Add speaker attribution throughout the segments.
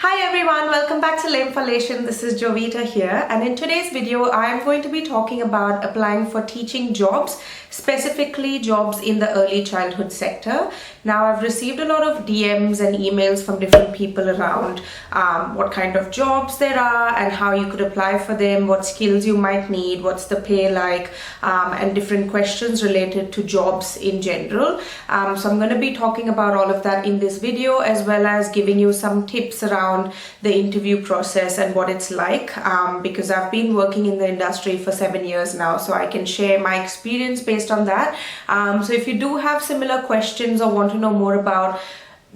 Speaker 1: Hi everyone, welcome back to Lemphalation. This is Jovita here, and in today's video I am going to be talking about applying for teaching jobs, specifically jobs in the early childhood sector. Now I've received a lot of DMs and emails from different people around what kind of jobs there are and how you could apply for them, what skills you might need, what's the pay like, and different questions related to jobs in general. So I'm going to be talking about all of that in this video, as well as giving you some tips around the interview process and what it's like, because I've been working in the industry for 7 years now, so I can share my experience based on that. So if you do have similar questions or want to know more about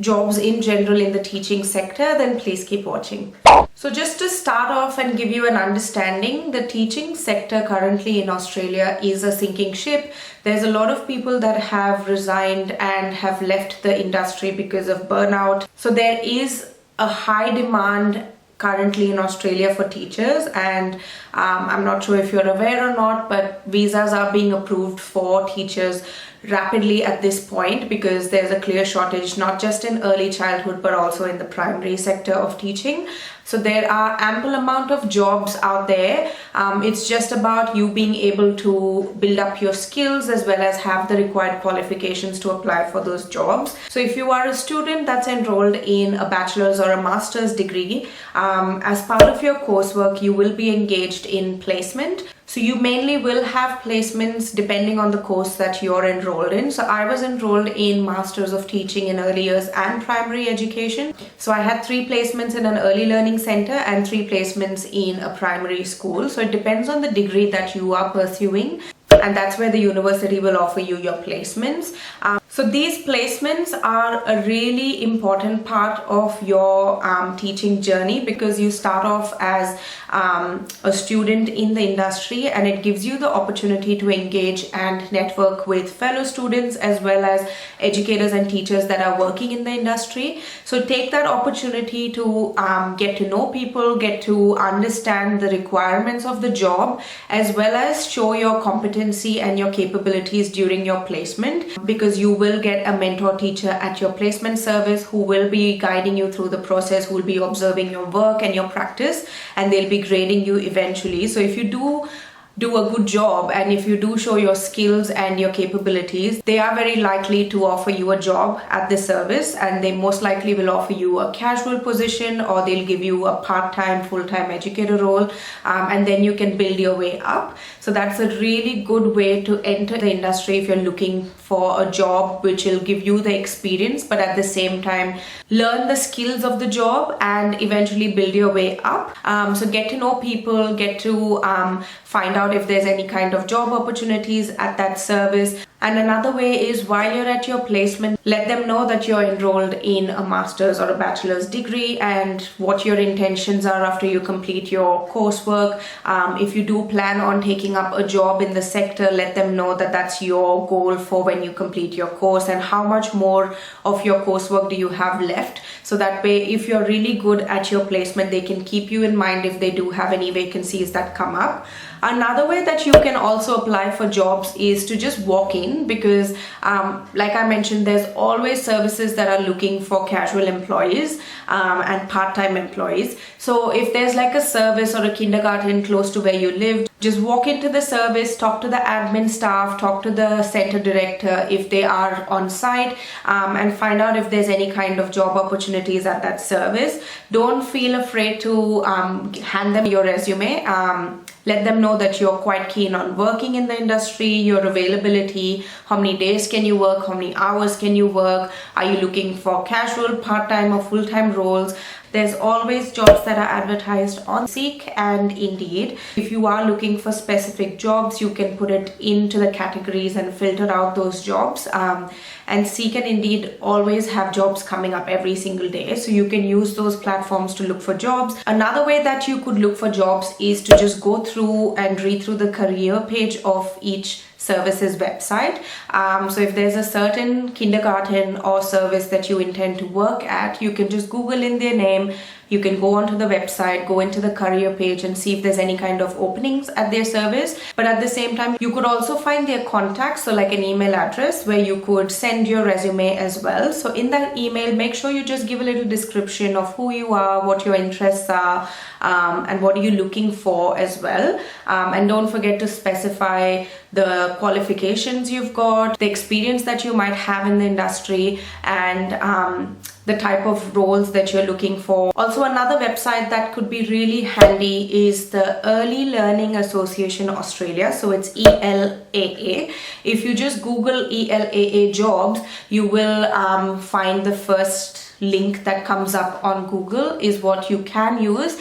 Speaker 1: jobs in general in the teaching sector, then please keep watching. So just to start off and give you an understanding, the teaching sector currently in Australia is a sinking ship. There's a lot of people that have resigned and have left the industry because of burnout. So there is a high demand currently in Australia for teachers, and I'm not sure if you're aware or not, but visas are being approved for teachers rapidly at this point because there's a clear shortage, not just in early childhood but also in the primary sector of teaching. So there are ample amount of jobs out there. It's just about you being able to build up your skills as well as have the required qualifications to apply for those jobs. So if you are a student that's enrolled in a bachelor's or a master's degree, as part of your coursework you will be engaged in placement. So you mainly will have placements depending on the course that you're enrolled in. So I was enrolled in Masters of Teaching in Early Years and Primary Education. So I had 3 placements in an early learning center and 3 placements in a primary school. So it depends on the degree that you are pursuing, and that's where the university will offer you your placements. So these placements are a really important part of your teaching journey, because you start off as a student in the industry, and it gives you the opportunity to engage and network with fellow students as well as educators and teachers that are working in the industry. So take that opportunity to get to know people, get to understand the requirements of the job, as well as show your competency and your capabilities during your placement, because you will get a mentor teacher at your placement service who will be guiding you through the process, who will be observing your work and your practice, and they'll be grading you eventually. So if you do a good job and if you do show your skills and your capabilities, they are very likely to offer you a job at the service, and they most likely will offer you a casual position, or they'll give you a part-time, full-time educator role, and then you can build your way up. So that's a really good way to enter the industry if you're looking for a job which will give you the experience, but at the same time learn the skills of the job and eventually build your way up. So get to know people, get to find out if there's any kind of job opportunities at that service. And another way is, while you're at your placement, let them know that you're enrolled in a master's or a bachelor's degree and what your intentions are after you complete your coursework. If you do plan on taking up a job in the sector, let them know that that's your goal for when you complete your course, and how much more of your coursework do you have left. So that way, if you're really good at your placement, they can keep you in mind if they do have any vacancies that come up. Another way that you can also apply for jobs is to just walk in, because like I mentioned, there's always services that are looking for casual employees and part-time employees. So if there's like a service or a kindergarten close to where you live, just walk into the service, talk to the admin staff, talk to the center director if they are on site, and find out if there's any kind of job opportunities at that service. Don't feel afraid to hand them your resume. Let them know that you're quite keen on working in the industry, your availability, how many days can you work, how many hours can you work, are you looking for casual, part-time or full-time roles. There's always jobs that are advertised on Seek and Indeed. If you are looking for specific jobs, you can put it into the categories and filter out those jobs. And Seek and Indeed always have jobs coming up every single day, so you can use those platforms to look for jobs. Another way that you could look for jobs is to just go through and read through the career page of each services website. So if there's a certain kindergarten or service that you intend to work at, you can just Google in their name, you can go onto the website, go into the career page and see if there's any kind of openings at their service. But at the same time, you could also find their contacts, so like an email address where you could send your resume as well. So in that email, make sure you just give a little description of who you are, what your interests are, and what are you looking for as well. And don't forget to specify the qualifications you've got, the experience that you might have in the industry, and the type of roles that you're looking for. Also, another website that could be really handy is the Early Learning Association Australia. So it's ELAA. If you just Google ELAA jobs, you will find the first link that comes up on Google is what you can use.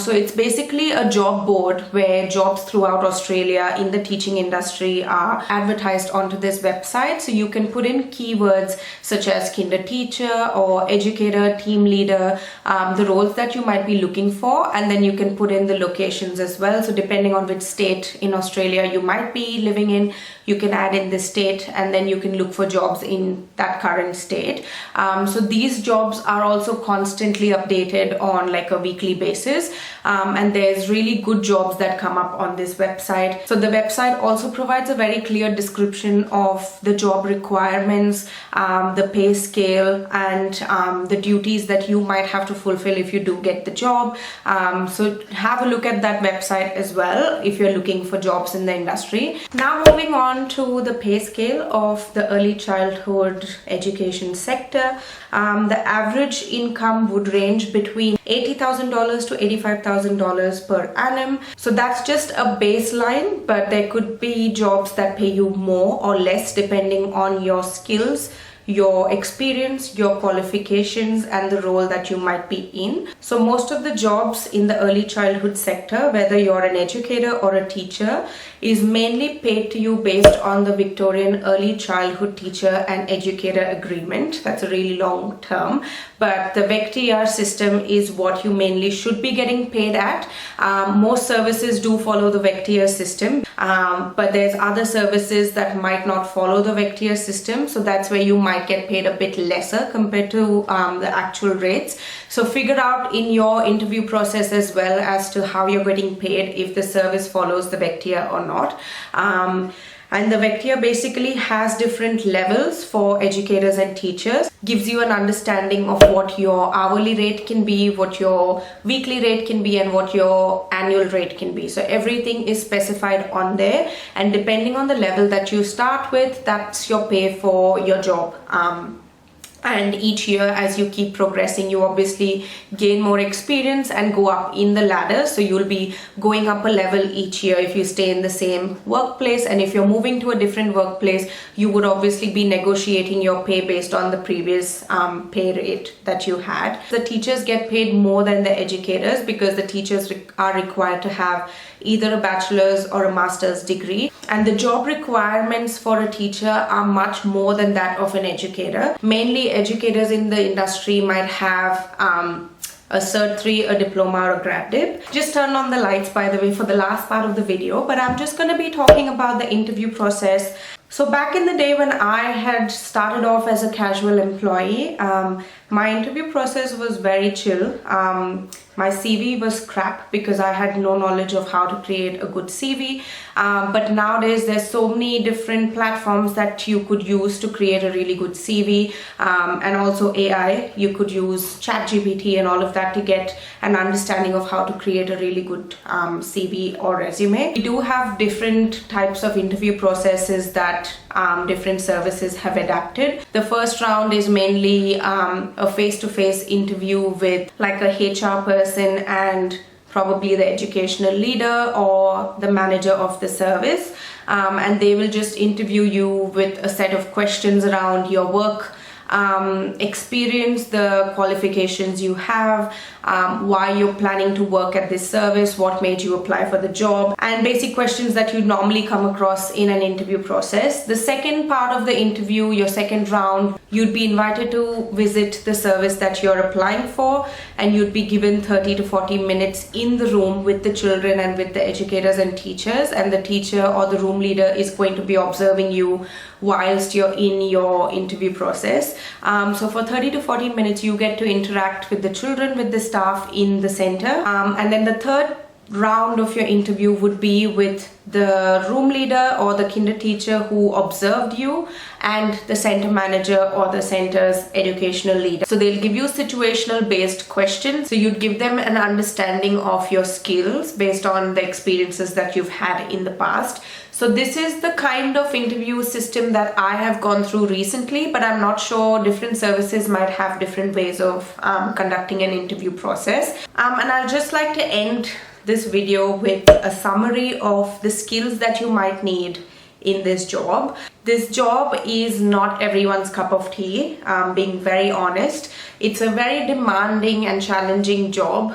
Speaker 1: So it's basically a job board where jobs throughout Australia in the teaching industry are advertised onto this website. So you can put in keywords such as kinder teacher or educator, team leader, the roles that you might be looking for, and then you can put in the locations as well. So depending on which state in Australia you might be living in, you can add in the state, and then you can look for jobs in that current state. So these jobs are also constantly updated on like a weekly basis, and there's really good jobs that come up on this website. So the website also provides a very clear description of the job requirements, the pay scale, and the duties that you might have to fulfill if you do get the job. So have a look at that website as well if you're looking for jobs in the industry. Now moving on to the pay scale of the early childhood education sector. The average income would range between $80,000 to $85,000 per annum. So that's just a baseline, but there could be jobs that pay you more or less depending on your skills, your experience, your qualifications, and the role that you might be in. So most of the jobs in the early childhood sector, whether you're an educator or a teacher, is mainly paid to you based on the Victorian Early Childhood Teacher and Educator Agreement. That's a really long term, but the VECTER system is what you mainly should be getting paid at. Most services do follow the VECTER system, but there's other services that might not follow the VECTER system, so that's where you might get paid a bit lesser compared to the actual rates. So figure out in your interview process as well as to how you're getting paid if the service follows the VECTER or not. And the VECTER basically has different levels for educators and teachers, gives you an understanding of what your hourly rate can be, what your weekly rate can be, and what your annual rate can be. So everything is specified on there, and depending on the level that you start with, that's your pay for your job. And each year as you keep progressing, you obviously gain more experience and go up in the ladder. So you'll be going up a level each year if you stay in the same workplace, and if you're moving to a different workplace, you would obviously be negotiating your pay based on the previous pay rate that you had. The teachers get paid more than the educators because the teachers are required to have either a bachelor's or a master's degree, and the job requirements for a teacher are much more than that of an educator. Mainly educators in the industry might have a Cert 3, a diploma, or a grad dip. Just turn on the lights, by the way, for the last part of the video, but I'm just going to be talking about the interview process. So back in the day when I had started off as a casual employee, my interview process was very chill. My CV was crap because I had no knowledge of how to create a good CV. But nowadays there's so many different platforms that you could use to create a really good CV, and also AI. You could use ChatGPT and all of that to get an understanding of how to create a really good CV or resume. We do have different types of interview processes that different services have adapted. The first round is mainly a face-to-face interview with like a HR person and probably the educational leader or the manager of the service, and they will just interview you with a set of questions around your work experience, the qualifications you have, why you're planning to work at this service, what made you apply for the job, and basic questions that you normally come across in an interview process. The second part of the interview, your second round, you'd be invited to visit the service that you're applying for, and you'd be given 30 to 40 minutes in the room with the children and with the educators and teachers, and the teacher or the room leader is going to be observing you whilst you're in your interview process. So for 30 to 40 minutes, you get to interact with the children, with the staff in the center. And then the third round of your interview would be with the room leader or the kinder teacher who observed you, and the center manager or the center's educational leader. So they'll give you situational based questions. So you'd give them an understanding of your skills based on the experiences that you've had in the past. So this is the kind of interview system that I have gone through recently, but I'm not sure, different services might have different ways of conducting an interview process. And I'd just like to end this video with a summary of the skills that you might need in this job. This job is not everyone's cup of tea, being very honest. It's a very demanding and challenging job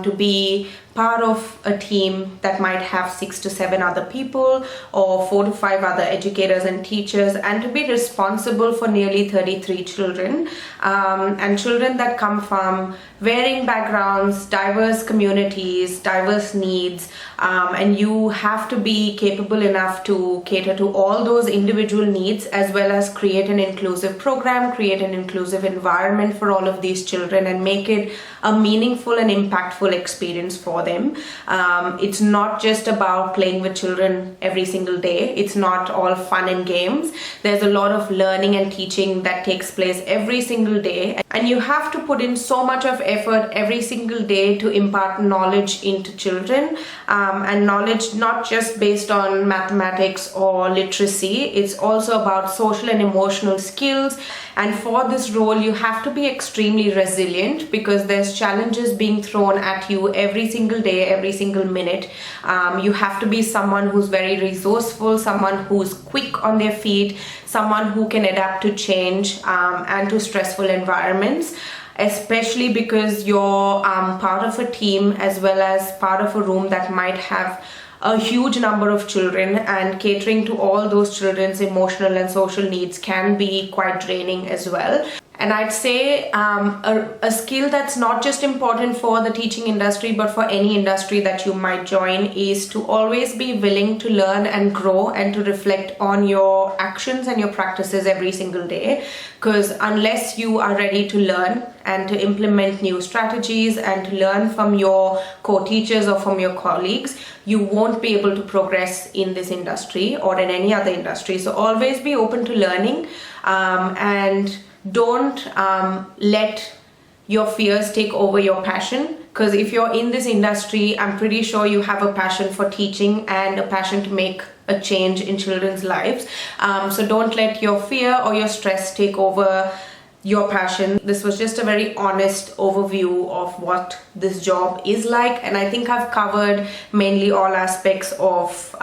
Speaker 1: to be part of a team that might have 6 to 7 other people or 4 to 5 other educators and teachers, and to be responsible for nearly 33 children, and children that come from varying backgrounds, diverse communities, diverse needs, and you have to be capable enough to cater to all those individual needs, as well as create an inclusive program, create an inclusive environment for all of these children, and make it a meaningful and impactful experience for them. It's not just about playing with children every single day. It's not all fun and games. There's a lot of learning and teaching that takes place every single day, and you have to put in so much of effort every single day to impart knowledge into children, and knowledge not just based on mathematics or literacy. It's also about social and emotional skills. And for this role, you have to be extremely resilient, because there's challenges being thrown at you every single day, every single minute. You have to be someone who's very resourceful, someone who's quick on their feet, someone who can adapt to change and to stressful environments, especially because you're part of a team as well as part of a room that might have a huge number of children, and catering to all those children's emotional and social needs can be quite draining as well. And I'd say a skill that's not just important for the teaching industry, but for any industry that you might join, is to always be willing to learn and grow, and to reflect on your actions and your practices every single day. Because unless you are ready to learn and to implement new strategies and to learn from your co-teachers or from your colleagues, you won't be able to progress in this industry or in any other industry. So always be open to learning, and don't let your fears take over your passion. Because if you're in this industry, I'm pretty sure you have a passion for teaching and a passion to make a change in children's lives. So don't let your fear or your stress take over your passion. This was just a very honest overview of what this job is like, and I think I've covered mainly all aspects of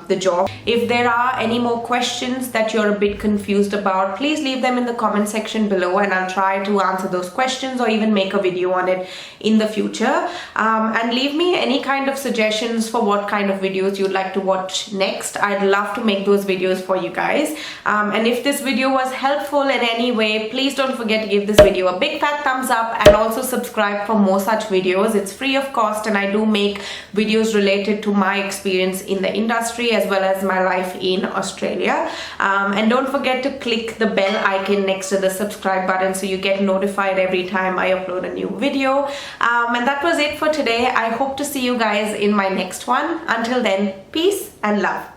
Speaker 1: the job. If there are any more questions that you're a bit confused about, please leave them in the comment section below, and I'll try to answer those questions or even make a video on it in the future. And leave me any kind of suggestions for what kind of videos you'd like to watch next. I'd love to make those videos for you guys. And if this video was helpful in any way, please don't forget to give this video a big fat thumbs up, and also subscribe for more such videos. It's free of cost, and I do make videos related to my experience in the industry as well as my life in Australia. And don't forget to click the bell icon next to the subscribe button so you get notified every time I upload a new video. And that was it for today. I hope to see you guys in my next one. Until then, peace and love.